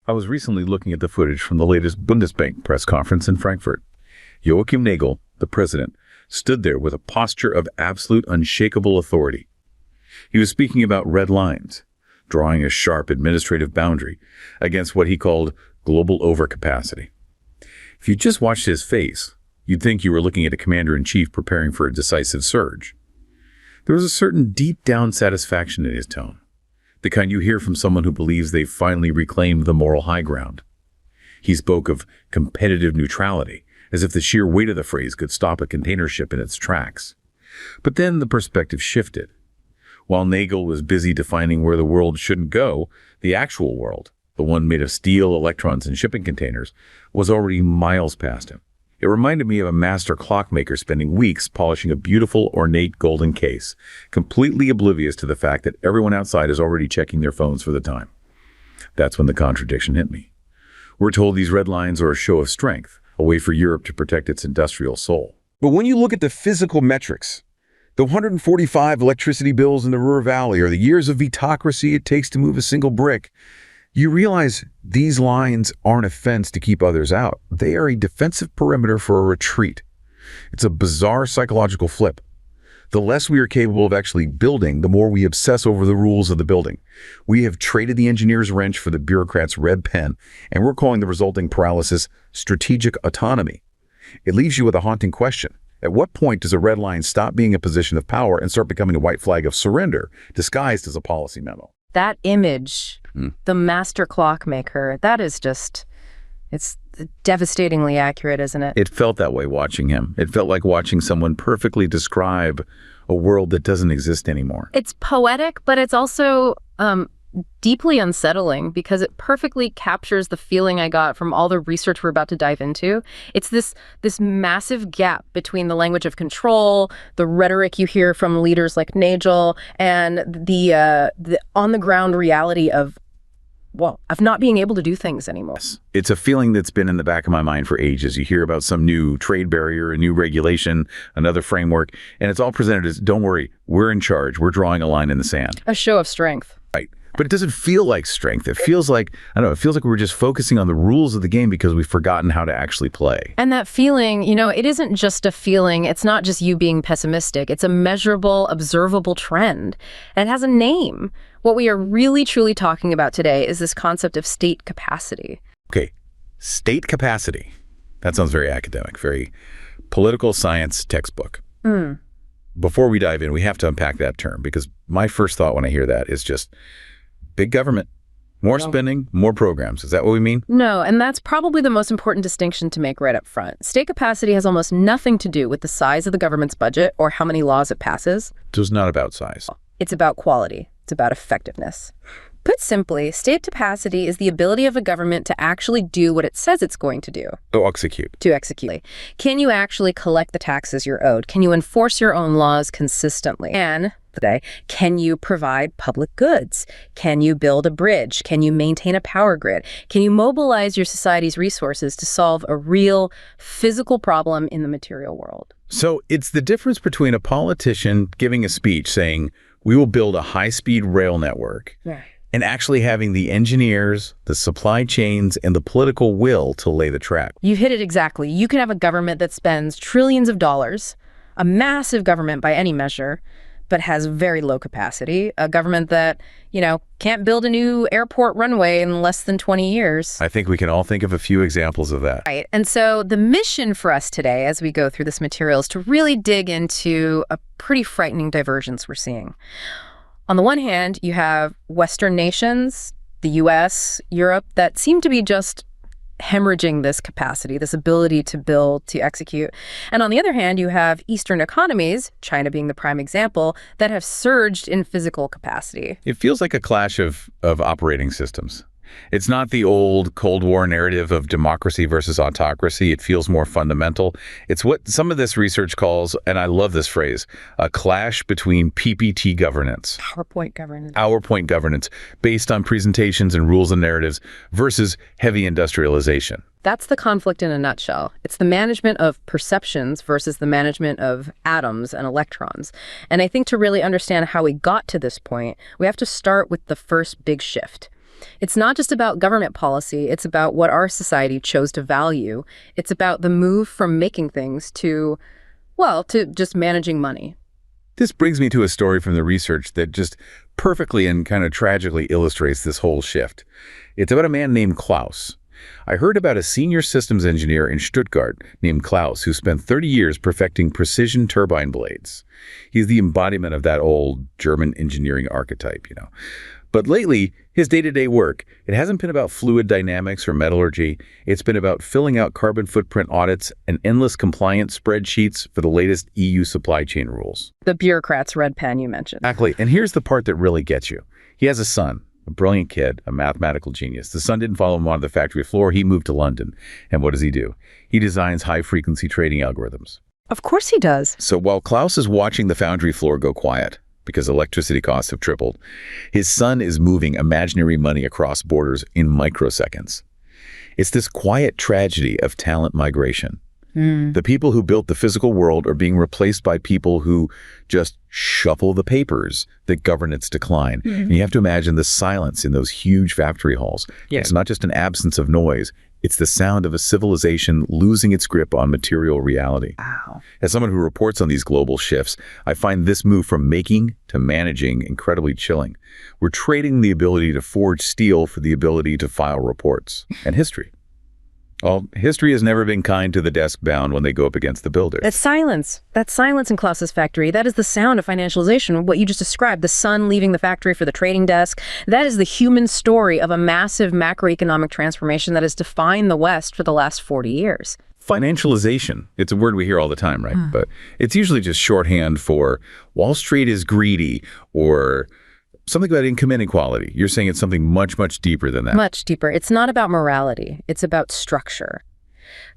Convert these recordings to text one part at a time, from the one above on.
I was recently looking at the footage from the latest Bundesbank press conference in Frankfurt. Joachim Nagel, the president, stood there with a posture of absolute unshakable authority. He was speaking about red lines, drawing a sharp administrative boundary against what he called global overcapacity. If you just watched his face, you'd think you were looking at a commander-in-chief preparing for a decisive surge. There was a certain deep-down satisfaction in his tone, the kind you hear from someone who believes they've finally reclaimed the moral high ground. He spoke of competitive neutrality, as if the sheer weight of the phrase could stop a container ship in its tracks. But then the perspective shifted. While Nagel was busy defining where the world shouldn't go, the actual world, the one made of steel, electrons, and shipping containers, was already miles past him. It reminded me of a master clockmaker spending weeks polishing a beautiful, ornate golden case, completely oblivious to the fact that everyone outside is already checking their phones for the time. That's when the contradiction hit me. We're told these red lines are a show of strength, a way for Europe to protect its industrial soul. But when you look at the physical metrics, the 145 electricity bills in the Ruhr Valley or the years of Vitocracy it takes to move a single brick, you realize these lines aren't a fence to keep others out. They are a defensive perimeter for a retreat. It's a bizarre psychological flip. The less we are capable of actually building, the more we obsess over the rules of the building. We have traded the engineer's wrench for the bureaucrat's red pen, and we're calling the resulting paralysis strategic autonomy. It leaves you with a haunting question. At what point does a red line stop being a position of power and start becoming a white flag of surrender, disguised as a policy memo? That image, the master clockmaker, that is just, it's devastatingly accurate, isn't it? It felt that way watching him. It felt like watching someone perfectly describe a world that doesn't exist anymore. It's poetic, but it's also deeply unsettling because it perfectly captures the feeling I got from all the research we're about to dive into. It's this massive gap between the language of control, the rhetoric you hear from leaders like Nagel, and the on-the-ground reality of not being able to do things anymore. It's a feeling that's been in the back of my mind for ages. You hear about some new trade barrier, a new regulation, another framework, and it's all presented as, don't worry, we're in charge. We're drawing a line in the sand. A show of strength. Right. But it doesn't feel like strength. It feels like, I don't know, it feels like we're just focusing on the rules of the game because we've forgotten how to actually play. And that feeling, it isn't just a feeling. It's not just you being pessimistic. It's a measurable, observable trend. And it has a name. What we are really, truly talking about today is this concept of state capacity. Okay, state capacity. That sounds very academic, very political science textbook. Before we dive in, we have to unpack that term because my first thought when I hear that is just big government, more spending, more programs. Is that what we mean? No, and that's probably the most important distinction to make right up front. State capacity has almost nothing to do with the size of the government's budget or how many laws it passes. So it's not about size. It's about quality. It's about effectiveness. Put simply, state capacity is the ability of a government to actually do what it says it's going to do. To execute. To execute. Can you actually collect the taxes you're owed? Can you enforce your own laws consistently? And today, can you provide public goods? Can you build a bridge? Can you maintain a power grid? Can you mobilize your society's resources to solve a real physical problem in the material world? So it's the difference between a politician giving a speech saying, we will build a high-speed rail network, and actually having the engineers, the supply chains, and the political will to lay the track. You hit it exactly. You can have a government that spends trillions of dollars, a massive government by any measure, but has very low capacity, a government that, can't build a new airport runway in less than 20 years. I think we can all think of a few examples of that. Right. And so the mission for us today, as we go through this material, is to really dig into a pretty frightening divergence we're seeing. On the one hand, you have Western nations, the US, Europe, that seem to be just hemorrhaging this capacity, this ability to build, to execute. And on the other hand, you have Eastern economies, China being the prime example, that have surged in physical capacity. It feels like a clash of operating systems. It's not the old Cold War narrative of democracy versus autocracy. It feels more fundamental. It's what some of this research calls, and I love this phrase, a clash between PPT governance. PowerPoint governance. PowerPoint governance, based on presentations and rules and narratives, versus heavy industrialization. That's the conflict in a nutshell. It's the management of perceptions versus the management of atoms and electrons. And I think to really understand how we got to this point, we have to start with the first big shift. It's not just about government policy, it's about what our society chose to value. It's about the move from making things to, well, to just managing money. This brings me to a story from the research that just perfectly and kind of tragically illustrates this whole shift. It's about a man named Klaus. I heard about a senior systems engineer in Stuttgart named Klaus who spent 30 years perfecting precision turbine blades. He's the embodiment of that old German engineering archetype, But lately, his day-to-day work, it hasn't been about fluid dynamics or metallurgy. It's been about filling out carbon footprint audits and endless compliance spreadsheets for the latest EU supply chain rules. The bureaucrat's red pen you mentioned. Exactly. And here's the part that really gets you. He has a son, a brilliant kid, a mathematical genius. The son didn't follow him onto the factory floor. He moved to London. And what does he do? He designs high-frequency trading algorithms. Of course he does. So while Klaus is watching the foundry floor go quiet, because electricity costs have tripled, his son is moving imaginary money across borders in microseconds. It's this quiet tragedy of talent migration. The people who built the physical world are being replaced by people who just shuffle the papers that govern its decline. And you have to imagine the silence in those huge factory halls. Yeah. It's not just an absence of noise. It's the sound of a civilization losing its grip on material reality. Wow. As someone who reports on these global shifts, I find this move from making to managing incredibly chilling. We're trading the ability to forge steel for the ability to file reports and history. Well, history has never been kind to the desk-bound when they go up against the builders. That's silence. That's silence in Klaus's factory. That is the sound of financialization, what you just described, the son leaving the factory for the trading desk. That is the human story of a massive macroeconomic transformation that has defined the West for the last 40 years. Financialization, it's a word we hear all the time, right? But it's usually just shorthand for Wall Street is greedy or something about income inequality. You're saying it's something much, much deeper than that. Much deeper. It's not about morality. It's about structure.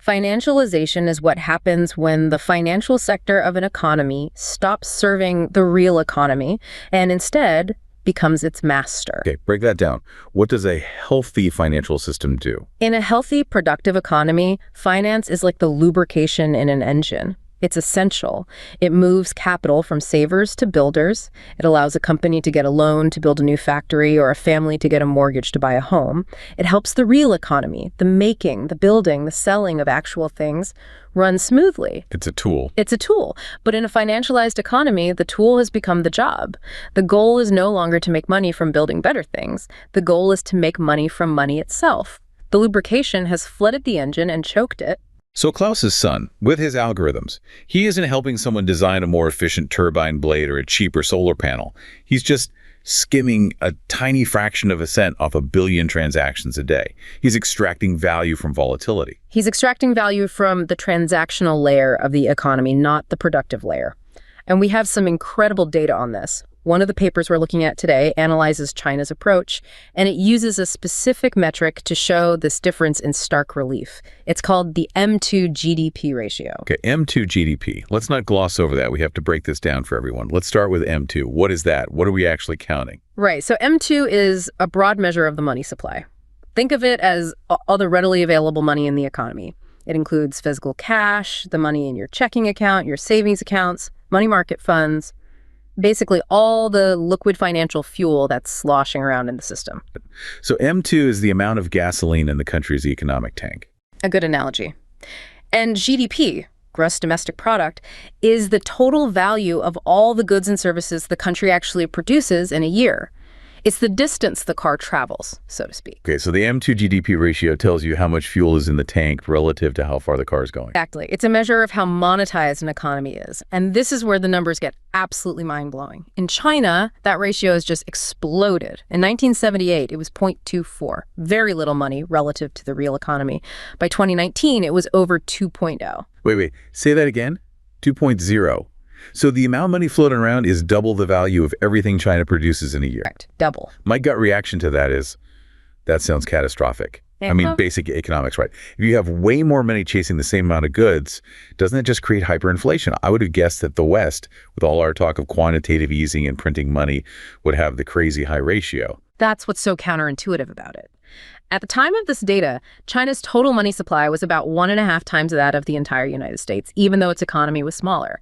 Financialization is what happens when the financial sector of an economy stops serving the real economy and instead becomes its master. Okay, break that down. What does a healthy financial system do? In a healthy, productive economy, finance is like the lubrication in an engine. It's essential. It moves capital from savers to builders. It allows a company to get a loan to build a new factory or a family to get a mortgage to buy a home. It helps the real economy, the making, the building, the selling of actual things, run smoothly. It's a tool. It's a tool. But in a financialized economy, the tool has become the job. The goal is no longer to make money from building better things. The goal is to make money from money itself. The lubrication has flooded the engine and choked it. So Klaus's son, with his algorithms, he isn't helping someone design a more efficient turbine blade or a cheaper solar panel. He's just skimming a tiny fraction of a cent off a billion transactions a day. He's extracting value from volatility. He's extracting value from the transactional layer of the economy, not the productive layer. And we have some incredible data on this. One of the papers we're looking at today analyzes China's approach, and it uses a specific metric to show this difference in stark relief. It's called the M2 GDP ratio. Okay, M2 GDP. Let's not gloss over that. We have to break this down for everyone. Let's start with M2. What is that? What are we actually counting? Right, so M2 is a broad measure of the money supply. Think of it as all the readily available money in the economy. It includes physical cash, the money in your checking account, your savings accounts, money market funds, basically all the liquid financial fuel that's sloshing around in the system. So M2 is the amount of gasoline in the country's economic tank. A good analogy. And GDP, gross domestic product, is the total value of all the goods and services the country actually produces in a year. It's the distance the car travels, so to speak. Okay, so the M2 GDP ratio tells you how much fuel is in the tank relative to how far the car is going. Exactly. It's a measure of how monetized an economy is. And this is where the numbers get absolutely mind-blowing. In China, that ratio has just exploded. In 1978, it was 0.24. Very little money relative to the real economy. By 2019, it was over 2.0. Wait. Say that again? 2.0. So the amount of money floating around is double the value of everything China produces in a year. Correct. Double. My gut reaction to that is, that sounds catastrophic. I mean, basic economics, right? If you have way more money chasing the same amount of goods, doesn't that just create hyperinflation? I would have guessed that the West, with all our talk of quantitative easing and printing money, would have the crazy high ratio. That's what's so counterintuitive about it. At the time of this data, China's total money supply was about 1.5 times that of the entire United States, even though its economy was smaller.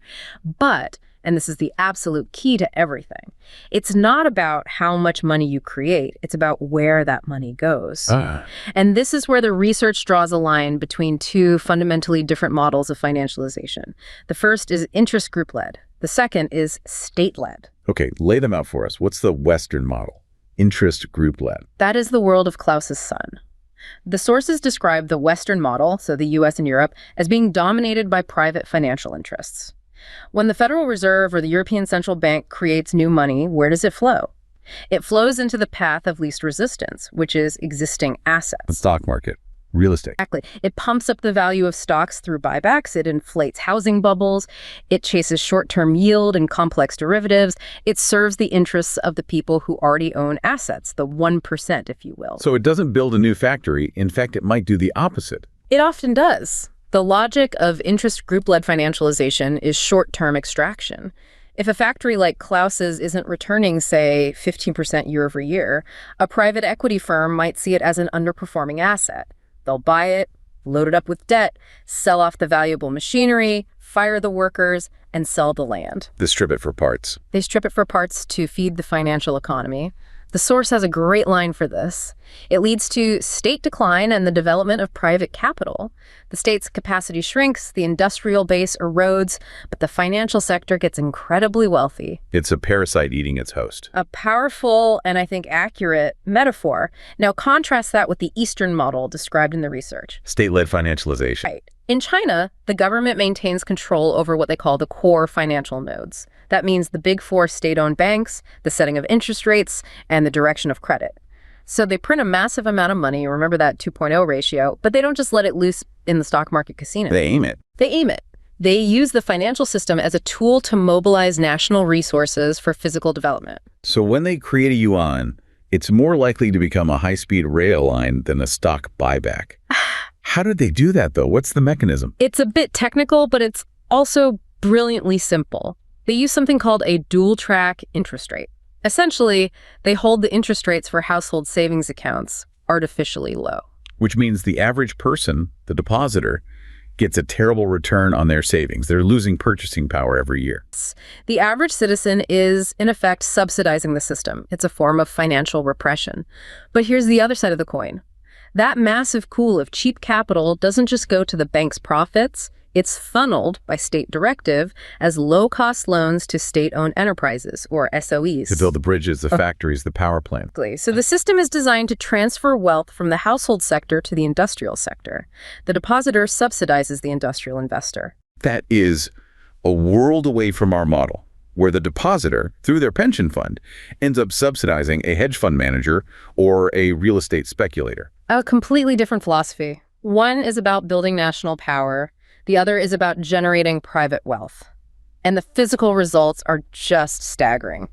But and this is the absolute key to everything. It's not about how much money you create, it's about where that money goes. And this is where the research draws a line between two fundamentally different models of financialization. The first is interest group-led. The second is state-led. Okay, lay them out for us. What's the Western model? Interest group-led. That is the world of Klaus's son. The sources describe the Western model, so the US and Europe, as being dominated by private financial interests. When the Federal Reserve or the European Central Bank creates new money, where does it flow? It flows into the path of least resistance, which is existing assets. The stock market, real estate. Exactly. It pumps up the value of stocks through buybacks. It inflates housing bubbles. It chases short-term yield and complex derivatives. It serves the interests of the people who already own assets, the 1%, if you will. So it doesn't build a new factory. In fact, it might do the opposite. It often does. The logic of interest group-led financialization is short-term extraction. If a factory like Klaus's isn't returning, say, 15% year over year, a private equity firm might see it as an underperforming asset. They'll buy it, load it up with debt, sell off the valuable machinery, fire the workers, and sell the land. They strip it for parts. They strip it for parts to feed the financial economy. The source has a great line for this. It leads to state decline and the development of private capital. The state's capacity shrinks, the industrial base erodes, but the financial sector gets incredibly wealthy. It's a parasite eating its host. A powerful and I think accurate metaphor. Now contrast that with the Eastern model described in the research. State-led financialization. Right. In China, the government maintains control over what they call the core financial nodes. That means the big four state-owned banks, the setting of interest rates, and the direction of credit. So they print a massive amount of money, remember that 2.0 ratio, but they don't just let it loose in the stock market casino. They aim it. They aim it. They use the financial system as a tool to mobilize national resources for physical development. So when they create a yuan, it's more likely to become a high-speed rail line than a stock buyback. How did they do that, though? What's the mechanism? It's a bit technical, but it's also brilliantly simple. They use something called a dual-track interest rate. Essentially, they hold the interest rates for household savings accounts artificially low. Which means the average person, the depositor, gets a terrible return on their savings. They're losing purchasing power every year. The average citizen is, in effect, subsidizing the system. It's a form of financial repression. But here's the other side of the coin. That massive pool of cheap capital doesn't just go to the bank's profits. It's funneled by state directive as low-cost loans to state-owned enterprises, or SOEs. To build the bridges, the factories, the power plants. So the system is designed to transfer wealth from the household sector to the industrial sector. The depositor subsidizes the industrial investor. That is a world away from our model, where the depositor, through their pension fund, ends up subsidizing a hedge fund manager or a real estate speculator. A completely different philosophy. One is about building national power. The other is about generating private wealth. And the physical results are just staggering.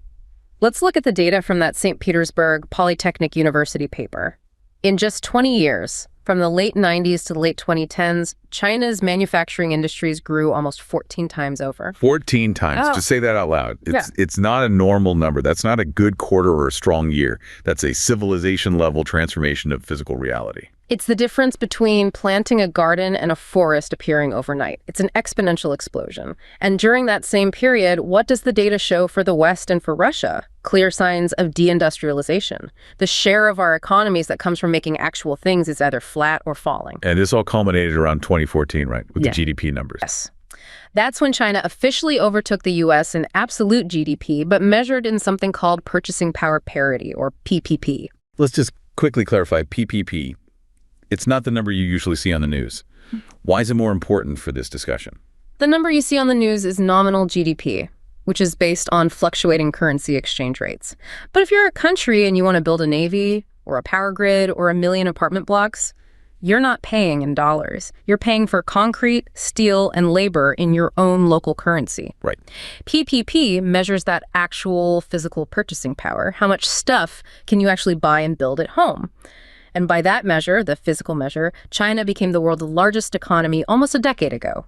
Let's look at the data from that St. Petersburg Polytechnic University paper. In just 20 years, from the late 90s to the late 2010s, China's manufacturing industries grew almost 14 times over. 14 times. Oh. Just say that out loud. It's not a normal number. That's not a good quarter or a strong year. That's a civilization-level transformation of physical reality. It's the difference between planting a garden and a forest appearing overnight. It's an exponential explosion. And during that same period, what does the data show for the West and for Russia? Clear signs of deindustrialization. The share of our economies that comes from making actual things is either flat or falling. And this all culminated around 2014, right? With the GDP numbers. Yes. That's when China officially overtook the U.S. in absolute GDP, but measured in something called purchasing power parity, or PPP. Let's just quickly clarify PPP. It's not the number you usually see on the news. Why is it more important for this discussion? The number you see on the news is nominal GDP, which is based on fluctuating currency exchange rates. But if you're a country and you want to build a navy or a power grid or 1 million apartment blocks, you're not paying in dollars. You're paying for concrete, steel, and labor in your own local currency. Right. PPP measures that actual physical purchasing power. How much stuff can you actually buy and build at home? And by that measure, the physical measure, China became the world's largest economy almost a decade ago.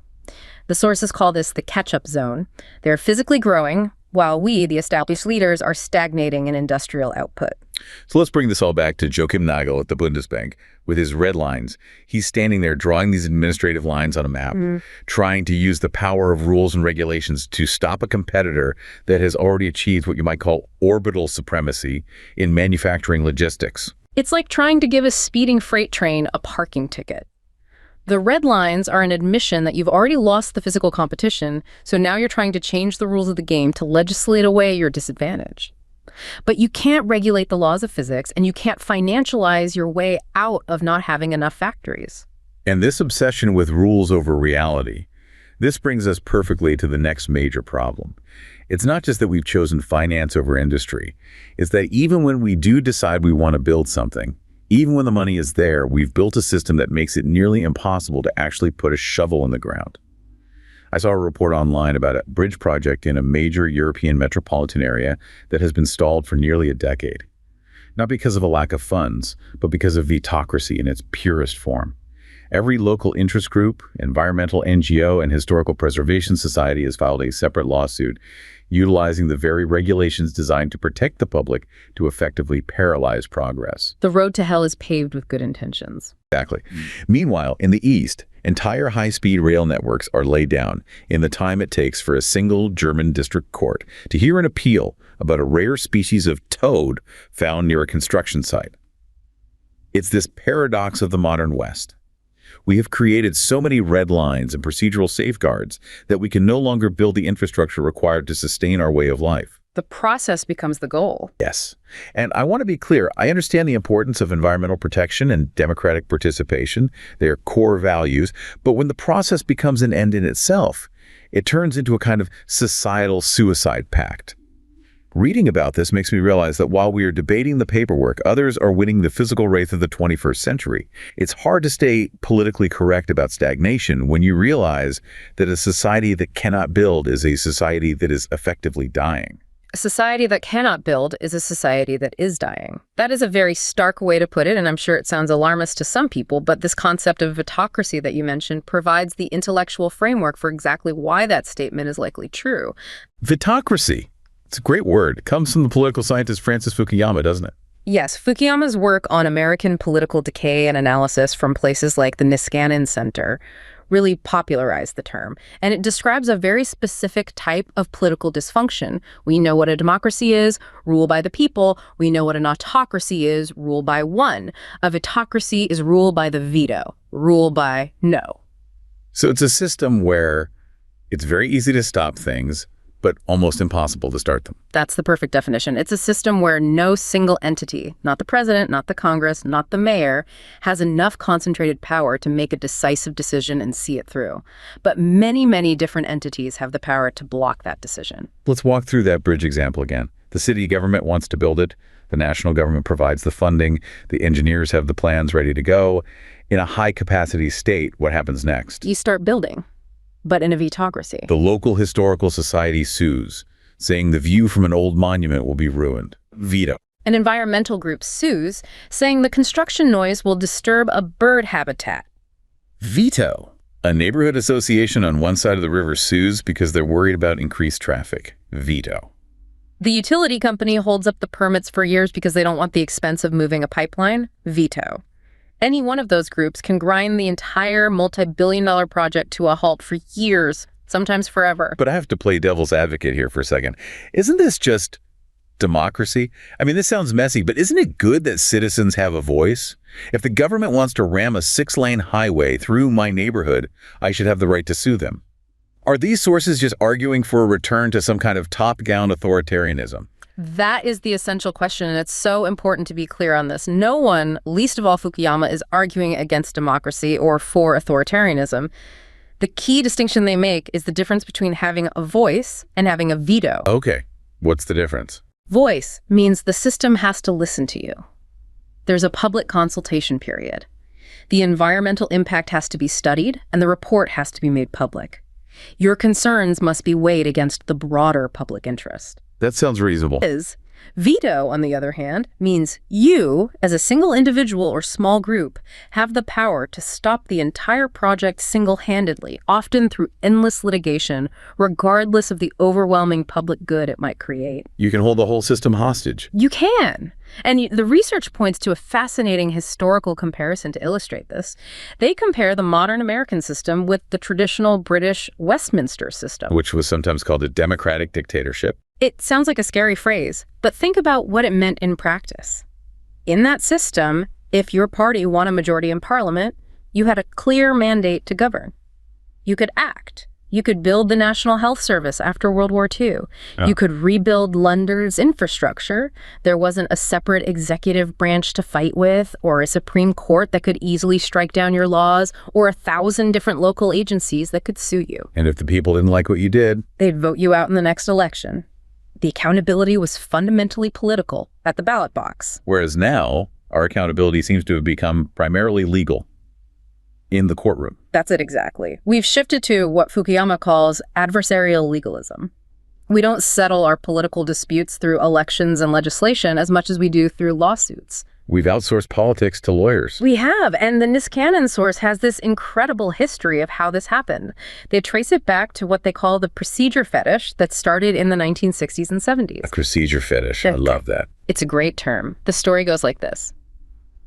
The sources call this the catch-up zone. They're physically growing, while we, the established leaders, are stagnating in industrial output. So let's bring this all back to Joachim Nagel at the Bundesbank with his red lines. He's standing there drawing these administrative lines on a map, trying to use the power of rules and regulations to stop a competitor that has already achieved what you might call orbital supremacy in manufacturing logistics. It's like trying to give a speeding freight train a parking ticket. The red lines are an admission that you've already lost the physical competition, so now you're trying to change the rules of the game to legislate away your disadvantage. But you can't regulate the laws of physics, and you can't financialize your way out of not having enough factories. And this obsession with rules over reality, this brings us perfectly to the next major problem. It's not just that we've chosen finance over industry. It's that even when we do decide we want to build something, even when the money is there, we've built a system that makes it nearly impossible to actually put a shovel in the ground. I saw a report online about a bridge project in a major European metropolitan area that has been stalled for nearly a decade. Not because of a lack of funds, but because of Vitocracy in its purest form. Every local interest group, environmental NGO, and historical preservation society has filed a separate lawsuit utilizing the very regulations designed to protect the public to effectively paralyze progress. The road to hell is paved with good intentions. Exactly. Meanwhile, in the East, entire high-speed rail networks are laid down in the time it takes for a single German district court to hear an appeal about a rare species of toad found near a construction site. It's this paradox of the modern West. We have created so many red lines and procedural safeguards that we can no longer build the infrastructure required to sustain our way of life. The process becomes the goal. Yes. And I want to be clear, I understand the importance of environmental protection and democratic participation. They are core values. But when the process becomes an end in itself, it turns into a kind of societal suicide pact. Reading about this makes me realize that while we are debating the paperwork, others are winning the physical race of the 21st century. It's hard to stay politically correct about stagnation when you realize that a society that cannot build is a society that is effectively dying. A society that cannot build is a society that is dying. That is a very stark way to put it, and I'm sure it sounds alarmist to some people, but this concept of Vitocracy that you mentioned provides the intellectual framework for exactly why that statement is likely true. Vitocracy. It's a great word. It comes from the political scientist Francis Fukuyama, doesn't it? Yes, Fukuyama's work on American political decay and analysis from places like the Niskanen Center really popularized the term. And it describes a very specific type of political dysfunction. We know what a democracy is, rule by the people. We know what an autocracy is, rule by one. A vitocracy is rule by the veto, rule by no. So it's a system where it's very easy to stop things, but almost impossible to start them. That's the perfect definition. It's a system where no single entity, not the president, not the Congress, not the mayor, has enough concentrated power to make a decisive decision and see it through. But many, many different entities have the power to block that decision. Let's walk through that bridge example again. The city government wants to build it. The national government provides the funding. The engineers have the plans ready to go. In a high-capacity state, what happens next? You start building, but in a vitocracy. The local historical society sues, saying the view from an old monument will be ruined. Veto. An environmental group sues, saying the construction noise will disturb a bird habitat. Veto. A neighborhood association on one side of the river sues because they're worried about increased traffic. Veto. The utility company holds up the permits for years because they don't want the expense of moving a pipeline. Veto. Any one of those groups can grind the entire multi-billion-dollar project to a halt for years, sometimes forever. But I have to play devil's advocate here for a second. Isn't this just democracy? I mean, this sounds messy, but isn't it good that citizens have a voice? If the government wants to ram a 6-lane highway through my neighborhood, I should have the right to sue them. Are these sources just arguing for a return to some kind of top-down authoritarianism? That is the essential question, and it's so important to be clear on this. No one, least of all Fukuyama, is arguing against democracy or for authoritarianism. The key distinction they make is the difference between having a voice and having a veto. Okay, what's the difference? Voice means the system has to listen to you. There's a public consultation period. The environmental impact has to be studied, and the report has to be made public. Your concerns must be weighed against the broader public interest. That sounds reasonable. Veto, on the other hand, means you, as a single individual or small group, have the power to stop the entire project single-handedly, often through endless litigation, regardless of the overwhelming public good it might create. You can hold the whole system hostage. You can. And the research points to a fascinating historical comparison to illustrate this. They compare the modern American system with the traditional British Westminster system, Which was sometimes called a democratic dictatorship. It sounds like a scary phrase, but think about what it meant in practice. In that system, if your party won a majority in parliament, you had a clear mandate to govern. You could act. You could build the National Health Service after World War II. You could rebuild London's infrastructure. There wasn't a separate executive branch to fight with, or a Supreme Court that could easily strike down your laws, or 1,000 different local agencies that could sue you. And if the people didn't like what you did, They'd vote you out in the next election. The accountability was fundamentally political at the ballot box. Whereas now, our accountability seems to have become primarily legal in the courtroom. That's it exactly. We've shifted to what Fukuyama calls adversarial legalism. We don't settle our political disputes through elections and legislation as much as we do through lawsuits. we've outsourced politics to lawyers. We have, and the Niskanen source has this incredible history of how this happened. They trace it back to what they call the procedure fetish that started in the 1960s and 70s. A procedure fetish. I love that. It's a great term. The story goes like this.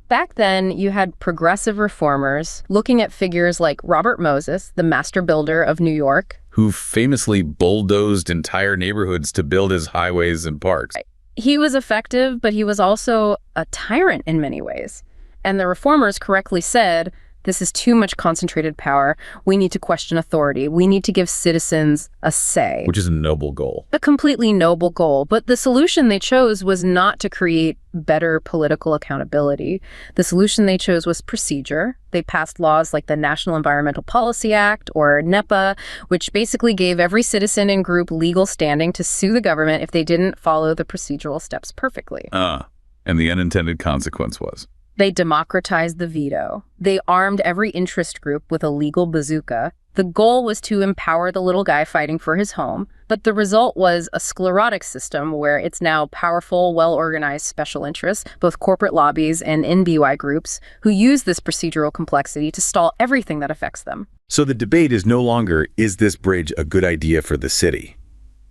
Back then, you had progressive reformers looking at figures like Robert Moses, the master builder of New York, who famously bulldozed entire neighborhoods to build his highways and parks. He was effective, but he was also a tyrant in many ways. And the reformers correctly said, this is too much concentrated power. We need to question authority. We need to give citizens a say. Which is a noble goal. A completely noble goal. But the solution they chose was not to create better political accountability. The solution they chose was procedure. They passed laws like the National Environmental Policy Act, or NEPA, which basically gave every citizen and group legal standing to sue the government if they didn't follow the procedural steps perfectly. And the unintended consequence was? They democratized the veto. They armed every interest group with a legal bazooka. The goal was to empower the little guy fighting for his home, but the result was a sclerotic system where it's now powerful, well-organized special interests, both corporate lobbies and NBY groups, who use this procedural complexity to stall everything that affects them. So the debate is no longer, is this bridge a good idea for the city?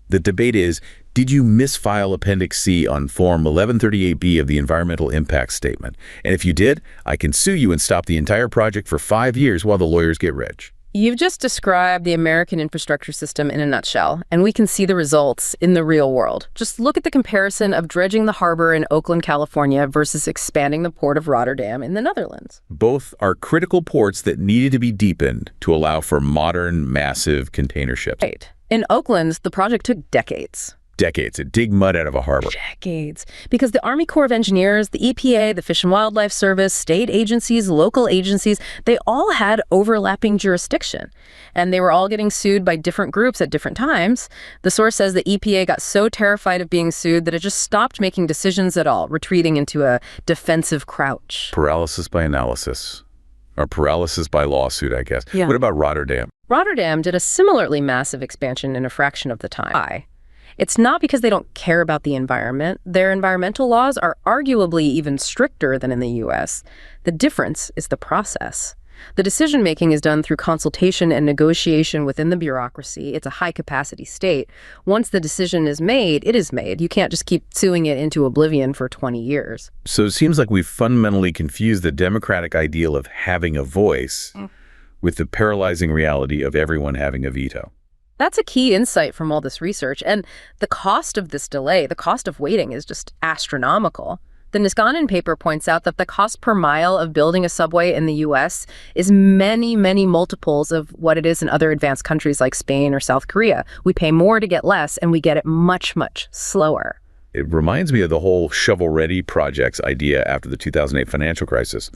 The debate is, did you misfile Appendix C on Form 1138B of the Environmental Impact Statement? And if you did, I can sue you and stop the entire project for 5 years while the lawyers get rich. You've just described the American infrastructure system in a nutshell, and we can see the results in the real world. Just look at the comparison of dredging the harbor in Oakland, California versus expanding the port of Rotterdam in the Netherlands. Both are critical ports that needed to be deepened to allow for modern, massive container ships. Right. In Oakland, the project took decades. Decades to dig mud out of a harbor. Decades. Because the Army Corps of Engineers, the EPA, the Fish and Wildlife Service, state agencies, local agencies, they all had overlapping jurisdiction. And they were all getting sued by different groups at different times. The source says the EPA got so terrified of being sued that it just stopped making decisions at all, retreating into a defensive crouch. Paralysis by analysis. Or paralysis by lawsuit, I guess. Yeah. What about Rotterdam? Rotterdam did a similarly massive expansion in a fraction of the time. Why? It's not because they don't care about the environment. Their environmental laws are arguably even stricter than in the U.S. The difference is the process. The decision-making is done through consultation and negotiation within the bureaucracy. It's a high-capacity state. Once the decision is made, it is made. You can't just keep suing it into oblivion for 20 years. So it seems like we've fundamentally confused the democratic ideal of having a voice with the paralyzing reality of everyone having a veto. That's a key insight from all this research. And the cost of this delay, the cost of waiting, is just astronomical. The Niskanen paper points out that the cost per mile of building a subway in the U.S. is many, many multiples of what it is in other advanced countries like Spain or South Korea. We pay more to get less, and we get it much, much slower. It reminds me of the whole shovel-ready projects idea after the 2008 financial crisis.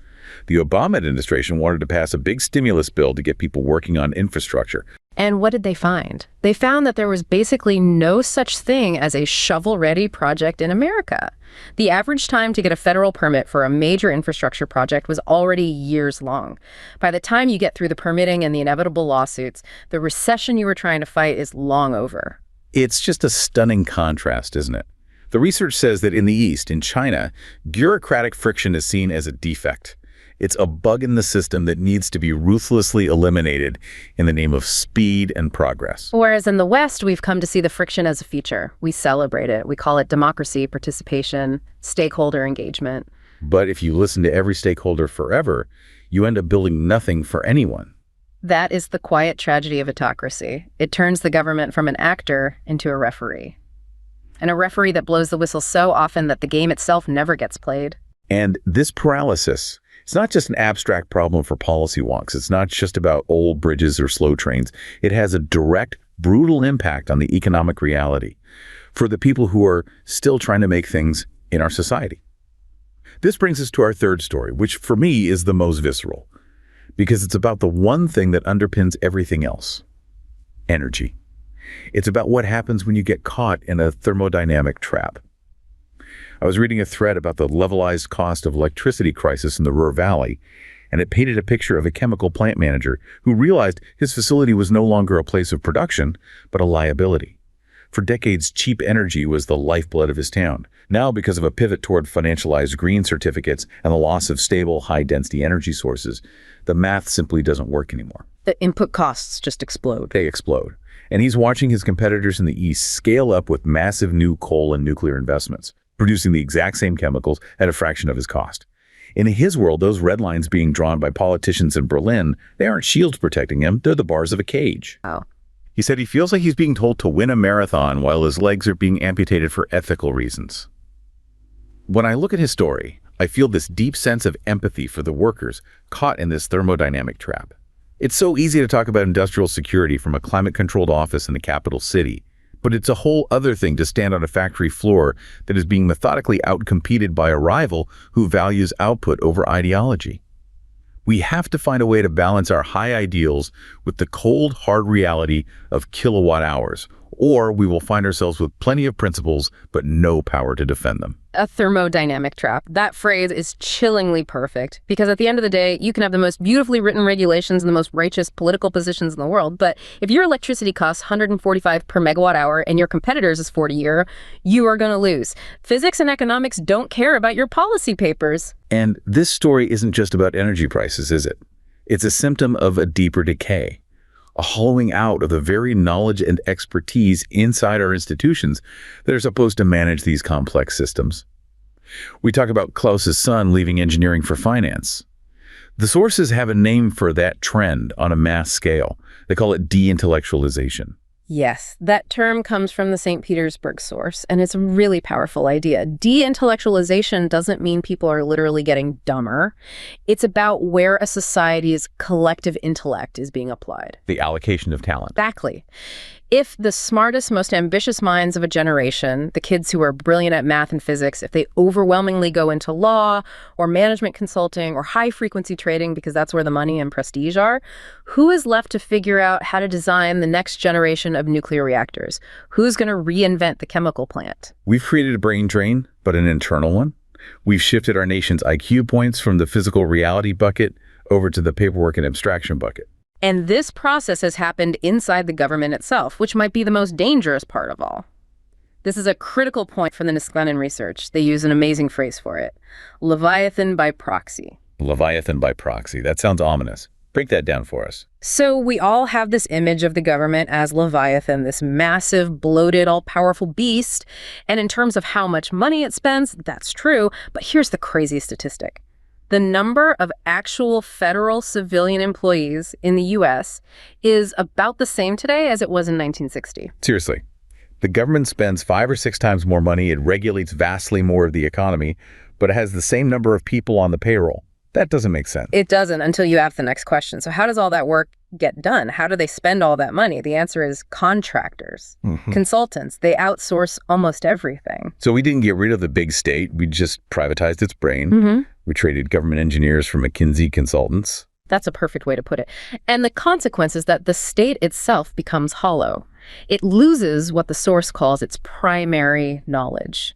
The Obama administration wanted to pass a big stimulus bill to get people working on infrastructure. And what did they find? They found that there was basically no such thing as a shovel-ready project in America. The average time to get a federal permit for a major infrastructure project was already years long. By the time you get through the permitting and the inevitable lawsuits, the recession you were trying to fight is long over. It's just a stunning contrast, isn't it? The research says that in the East, in China, bureaucratic friction is seen as a defect. It's a bug in the system that needs to be ruthlessly eliminated in the name of speed and progress. Whereas in the West, we've come to see the friction as a feature. We celebrate it. We call it democracy, participation, stakeholder engagement. But if you listen to every stakeholder forever, you end up building nothing for anyone. That is the quiet tragedy of autocracy. It turns the government from an actor into a referee. And a referee that blows the whistle so often that the game itself never gets played. And this paralysis, it's not just an abstract problem for policy wonks. It's not just about old bridges or slow trains. It has a direct, brutal impact on the economic reality for the people who are still trying to make things in our society. This brings us to our third story, which for me is the most visceral, because it's about the one thing that underpins everything else: energy. It's about what happens when you get caught in a thermodynamic trap. I was reading a thread about the levelized cost of electricity crisis in the Ruhr Valley, and it painted a picture of a chemical plant manager who realized his facility was no longer a place of production, but a liability. For decades, cheap energy was the lifeblood of his town. Now, because of a pivot toward financialized green certificates and the loss of stable, high-density energy sources, the math simply doesn't work anymore. The input costs just explode. They explode. And he's watching his competitors in the East scale up with massive new coal and nuclear investments, producing the exact same chemicals at a fraction of his cost. In his world, those red lines being drawn by politicians in Berlin, they aren't shields protecting him, they're the bars of a cage. Wow. He said he feels like he's being told to win a marathon while his legs are being amputated for ethical reasons. When I look at his story, I feel this deep sense of empathy for the workers caught in this thermodynamic trap. It's so easy to talk about industrial security from a climate-controlled office in the capital city, but it's a whole other thing to stand on a factory floor that is being methodically outcompeted by a rival who values output over ideology. We have to find a way to balance our high ideals with the cold, hard reality of kilowatt hours, or we will find ourselves with plenty of principles but no power to defend them. A thermodynamic trap. That phrase is chillingly perfect, because at the end of the day, you can have the most beautifully written regulations and the most righteous political positions in the world, but if your electricity costs 145 per megawatt hour and your competitors is 40 a year, you are going to lose. Physics and economics don't care about your policy papers. And this story isn't just about energy prices, is it? It's a symptom of a deeper decay, a hollowing out of the very knowledge and expertise inside our institutions that are supposed to manage these complex systems. We talk about Klaus's son leaving engineering for finance. The sources have a name for that trend on a mass scale. They call it deindustrialization. Yes, that term comes from the St. Petersburg source, and it's a really powerful idea. Deintellectualization doesn't mean people are literally getting dumber. It's about where a society's collective intellect is being applied. The allocation of talent. Exactly. If the smartest, most ambitious minds of a generation, the kids who are brilliant at math and physics, if they overwhelmingly go into law or management consulting or high-frequency trading because that's where the money and prestige are, who is left to figure out how to design the next generation of nuclear reactors? Who's going to reinvent the chemical plant? We've created a brain drain, but an internal one. We've shifted our nation's IQ points from the physical reality bucket over to the paperwork and abstraction bucket. And this process has happened inside the government itself, which might be the most dangerous part of all. This is a critical point from the Niskanen research. They use an amazing phrase for it: Leviathan by proxy. Leviathan by proxy. That sounds ominous. Break that down for us. So we all have this image of the government as Leviathan, this massive, bloated, all-powerful beast. And in terms of how much money it spends, that's true. But here's the crazy statistic. The number of actual federal civilian employees in the U.S. is about the same today as it was in 1960. Seriously. The government spends 5 or 6 times more money, it regulates vastly more of the economy, but it has the same number of people on the payroll. That doesn't make sense. It doesn't until you ask the next question. So how does all that work get done? How do they spend all that money? The answer is contractors, consultants. They outsource almost everything. So we didn't get rid of the big state. We just privatized its brain. We traded government engineers for McKinsey consultants. That's a perfect way to put it. And the consequence is that the state itself becomes hollow. It loses what the source calls its primary knowledge.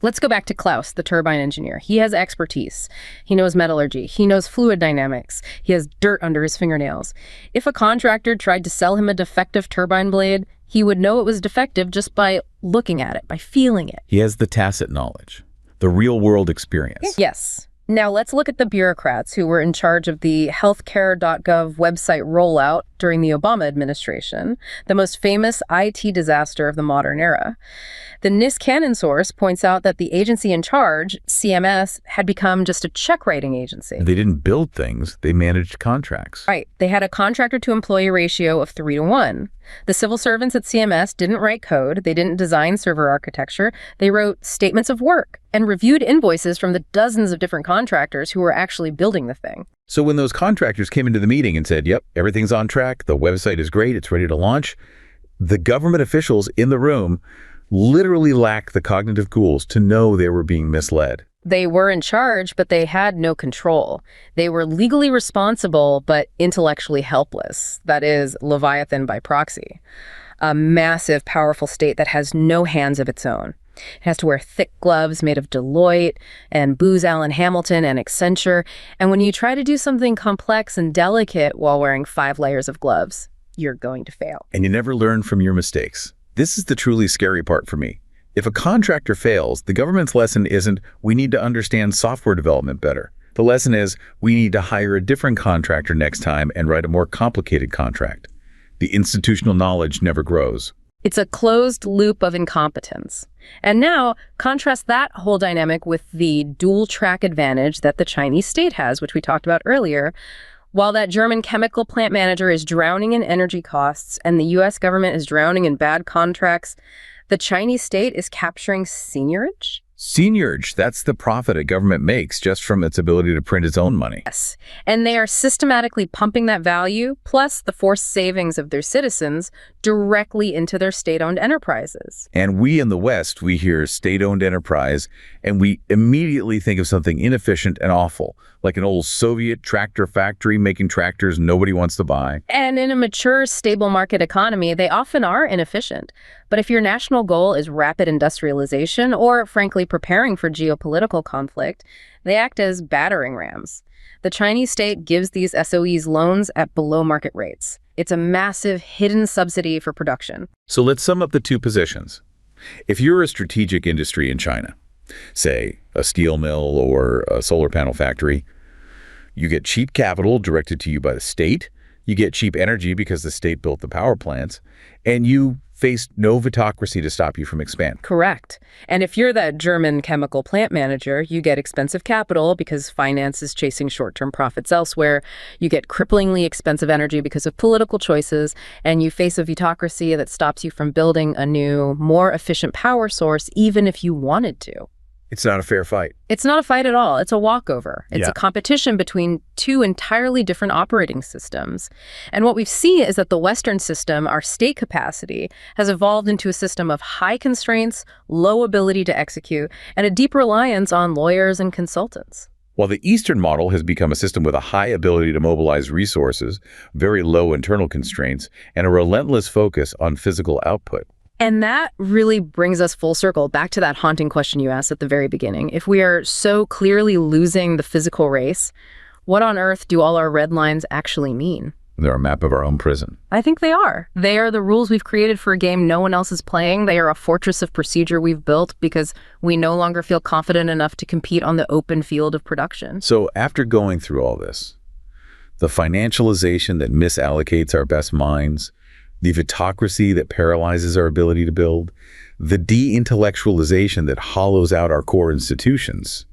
Let's go back to Klaus, the turbine engineer. He has expertise. He knows metallurgy. He knows fluid dynamics. He has dirt under his fingernails. If a contractor tried to sell him a defective turbine blade, he would know it was defective just by looking at it, by feeling it. He has the tacit knowledge, the real-world experience. Yes. Now let's look at the bureaucrats who were in charge of the healthcare.gov website rollout during the Obama administration, the most famous IT disaster of the modern era. The Niskanen source points out that the agency in charge, CMS, had become just a check-writing agency. They didn't build things, they managed contracts. Right. They had a contractor-to-employee ratio of 3-to-1. The civil servants at CMS didn't write code, they didn't design server architecture, they wrote statements of work and reviewed invoices from the dozens of different contractors who were actually building the thing. So when those contractors came into the meeting and said, yep, everything's on track, the website is great, it's ready to launch, the government officials in the room literally lacked the cognitive tools to know they were being misled. They were in charge, but they had no control. They were legally responsible, but intellectually helpless. That is, Leviathan by proxy. A massive, powerful state that has no hands of its own. It has to wear thick gloves made of Deloitte and Booz Allen Hamilton and Accenture. And when you try to do something complex and delicate while wearing 5 layers of gloves, you're going to fail. And you never learn from your mistakes. This is the truly scary part for me. If a contractor fails, the government's lesson isn't, we need to understand software development better. The lesson is, we need to hire a different contractor next time and write a more complicated contract. The institutional knowledge never grows. It's a closed loop of incompetence. And now, contrast that whole dynamic with the dual-track advantage that the Chinese state has, which we talked about earlier. While that German chemical plant manager is drowning in energy costs and the U.S. government is drowning in bad contracts, the Chinese state is capturing seigniorage? Seigniorage, that's the profit a government makes just from its ability to print its own money. Yes, and they are systematically pumping that value, plus the forced savings of their citizens, directly into their state-owned enterprises. And we in the West, we hear state-owned enterprise, and we immediately think of something inefficient and awful, like an old Soviet tractor factory making tractors nobody wants to buy. And in a mature, stable market economy, they often are inefficient. But if your national goal is rapid industrialization or, frankly, preparing for geopolitical conflict, they act as battering rams. The Chinese state gives these SOEs loans at below market rates. It's a massive hidden subsidy for production. So let's sum up the two positions. If you're a strategic industry in China, say a steel mill or a solar panel factory, you get cheap capital directed to you by the state, you get cheap energy because the state built the power plants, and you face no Vitocracy to stop you from expanding. Correct. And if you're that German chemical plant manager, you get expensive capital because finance is chasing short-term profits elsewhere. You get cripplingly expensive energy because of political choices, and you face a Vitocracy that stops you from building a new, more efficient power source, even if you wanted to. It's not a fair fight. It's not a fight at all. It's a walkover. It's Yeah. a competition between two entirely different operating systems. And what we've seen is that the Western system, our state capacity, has evolved into a system of high constraints, low ability to execute, and a deep reliance on lawyers and consultants. While the Eastern model has become a system with a high ability to mobilize resources, very low internal constraints, and a relentless focus on physical output. And that really brings us full circle back to that haunting question you asked at the very beginning. If we are so clearly losing the physical race, what on earth do all our red lines actually mean? They're a map of our own prison. I think they are. They are the rules we've created for a game no one else is playing. They are a fortress of procedure we've built because we no longer feel confident enough to compete on the open field of production. So after going through all this, the financialization that misallocates our best minds, the Vitocracy that paralyzes our ability to build, the deintellectualization that hollows out our core institutions,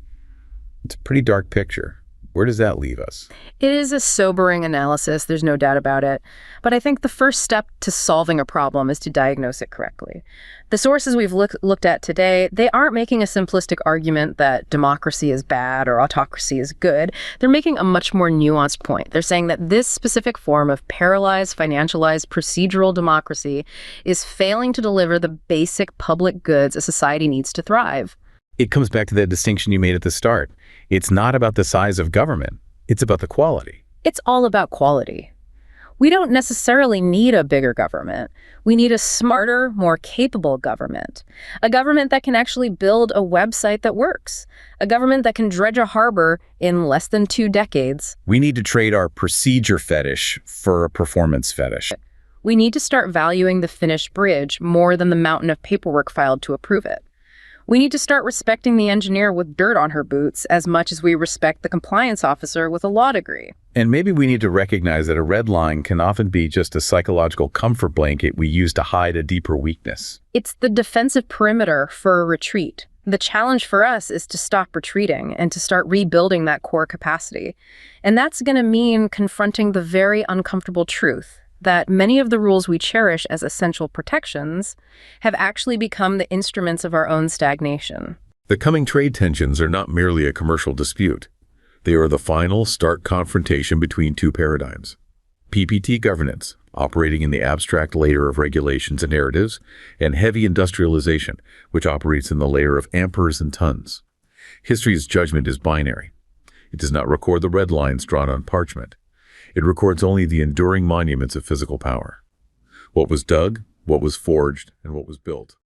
it's a pretty dark picture. Where does that leave us? It is a sobering analysis, there's no doubt about it. But I think the first step to solving a problem is to diagnose it correctly. The sources we've looked at today, they aren't making a simplistic argument that democracy is bad or autocracy is good. They're making a much more nuanced point. They're saying that this specific form of paralyzed, financialized, procedural democracy is failing to deliver the basic public goods a society needs to thrive. It comes back to that distinction you made at the start. It's not about the size of government. It's about the quality. It's all about quality. We don't necessarily need a bigger government. We need a smarter, more capable government. A government that can actually build a website that works. A government that can dredge a harbor in less than 2 decades. We need to trade our procedure fetish for a performance fetish. We need to start valuing the finished bridge more than the mountain of paperwork filed to approve it. We need to start respecting the engineer with dirt on her boots as much as we respect the compliance officer with a law degree. And maybe we need to recognize that a red line can often be just a psychological comfort blanket we use to hide a deeper weakness. It's the defensive perimeter for a retreat. The challenge for us is to stop retreating and to start rebuilding that core capacity. And that's going to mean confronting the very uncomfortable truth that many of the rules we cherish as essential protections have actually become the instruments of our own stagnation. The coming trade tensions are not merely a commercial dispute. They are the final, stark confrontation between two paradigms. PPT governance, operating in the abstract layer of regulations and narratives, and heavy industrialization, which operates in the layer of amperes and tons. History's judgment is binary. It does not record the red lines drawn on parchment. It records only the enduring monuments of physical power. What was dug, what was forged, and what was built.